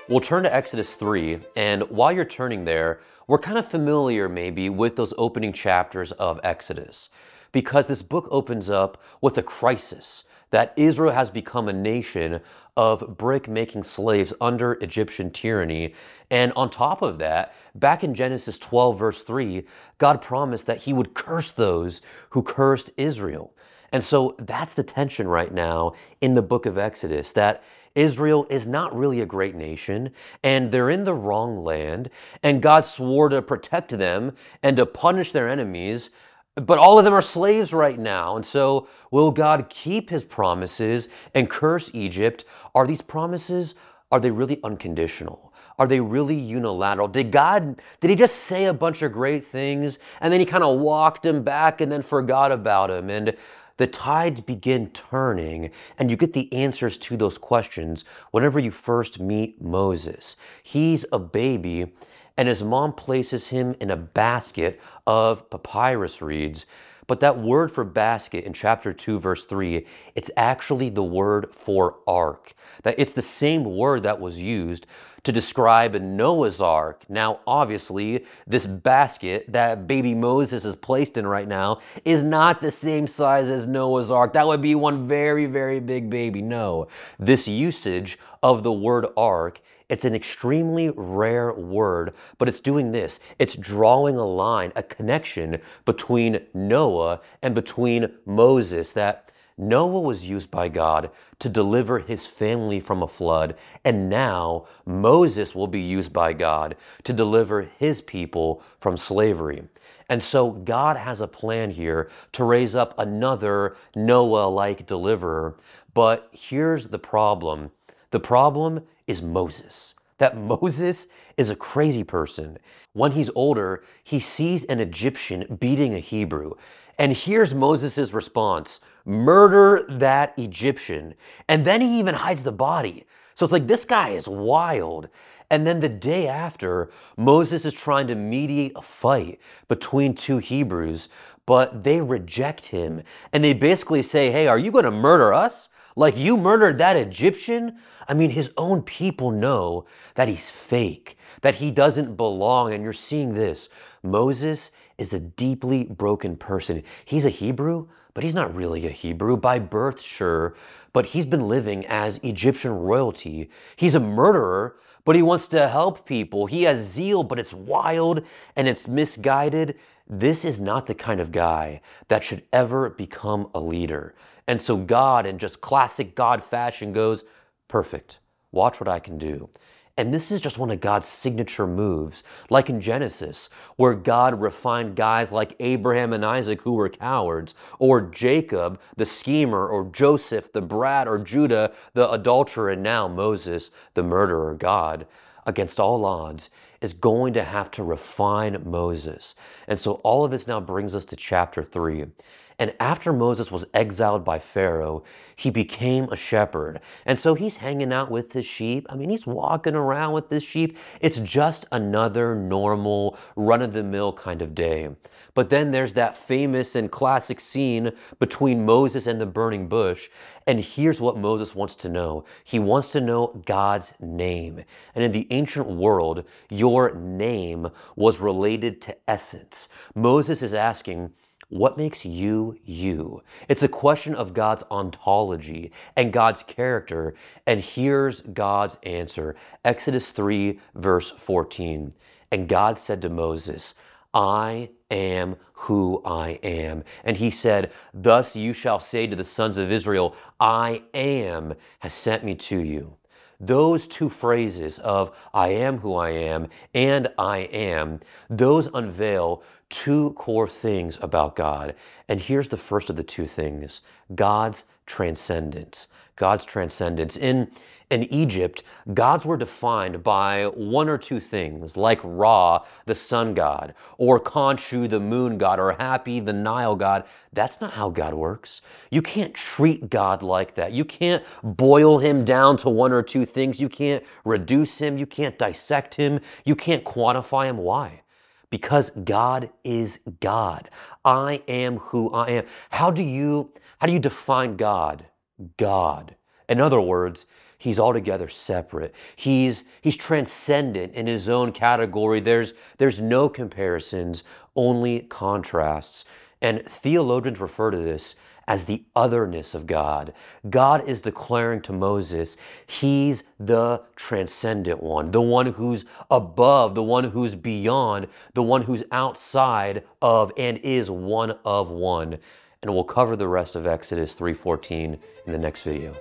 We'll turn to Exodus 3, and while you're turning there, we're kind of familiar maybe with those opening chapters of Exodus, because this book opens up with a crisis that Israel has become a nation of brick-making slaves under Egyptian tyranny. And on top of that, back in Genesis 12, verse 3, God promised that he would curse those who cursed Israel. And so that's the tension right now in the book of Exodus, that Israel is not really a great nation, and they're in the wrong land, and God swore to protect them and to punish their enemies, but all of them are slaves right now. And so will God keep his promises and curse Egypt? Are these promises, are they really unconditional? Are they really unilateral? Did he just say a bunch of great things and then he kind of walked him back and then forgot about him? And the tides begin turning, and you get the answers to those questions whenever you first meet Moses. He's a baby, and his mom places him in a basket of papyrus reeds. But that word for basket in chapter 2, verse 3, it's actually the word for ark. That it's the same word that was used to describe Noah's ark. Now, obviously, this basket that baby Moses is placed in right now is not the same size as Noah's ark. That would be one very, very big baby. No, this usage of the word ark, it's an extremely rare word, but it's doing this. It's drawing a line, a connection between Noah and between Moses, that Noah was used by God to deliver his family from a flood, and now Moses will be used by God to deliver his people from slavery. And so God has a plan here to raise up another Noah-like deliverer. But here's the problem. The problem is Moses. That Moses is a crazy person. When he's older, he sees an Egyptian beating a Hebrew. And here's Moses' response: murder that Egyptian. And then he even hides the body. So it's like, this guy is wild. And then the day after, Moses is trying to mediate a fight between two Hebrews, but they reject him. And they basically say, hey, are you going to murder us? Like you murdered that Egyptian? I mean, his own people know that he's fake, that he doesn't belong. And you're seeing this. Moses is a deeply broken person. He's a Hebrew, but he's not really a Hebrew. By birth, sure, but he's been living as Egyptian royalty. He's a murderer, but he wants to help people. He has zeal, but it's wild and it's misguided. This is not the kind of guy that should ever become a leader. And so God, in just classic God fashion, goes, perfect, watch what I can do. And this is just one of God's signature moves, like in Genesis, where God refined guys like Abraham and Isaac who were cowards, or Jacob, the schemer, or Joseph, the brat, or Judah, the adulterer, and now Moses, the murderer. God, against all odds, is going to have to refine Moses. And so all of this now brings us to chapter 3. And after Moses was exiled by Pharaoh, he became a shepherd. And so he's hanging out with his sheep. I mean, he's walking around with his sheep. It's just another normal, run-of-the-mill kind of day. But then there's that famous and classic scene between Moses and the burning bush. And here's what Moses wants to know. He wants to know God's name. And in the ancient world, your name was related to essence. Moses is asking, what makes you, you? It's a question of God's ontology and God's character. And here's God's answer. Exodus 3, verse 14. And God said to Moses, I am who I am. And he said, thus you shall say to the sons of Israel, I am has sent me to you. Those two phrases of I am who I am and I am, those unveil two core things about God. And here's the first of the two things: God's transcendence. God's transcendence. In Egypt, gods were defined by one or two things, like Ra, the sun god, or Khonshu, the moon god, or Hapi, the Nile god. That's not how God works. You can't treat God like that. You can't boil him down to one or two things. You can't reduce him. You can't dissect him. You can't quantify him. Why? Because God is God. I am who I am. How do you define God? God. In other words, He's altogether separate. He's transcendent in his own category. There's no comparisons, only contrasts. And theologians refer to this as the otherness of God. God is declaring to Moses, he's the transcendent one, the one who's above, the one who's beyond, the one who's outside of and is one of one. And we'll cover the rest of Exodus 3:14 in the next video.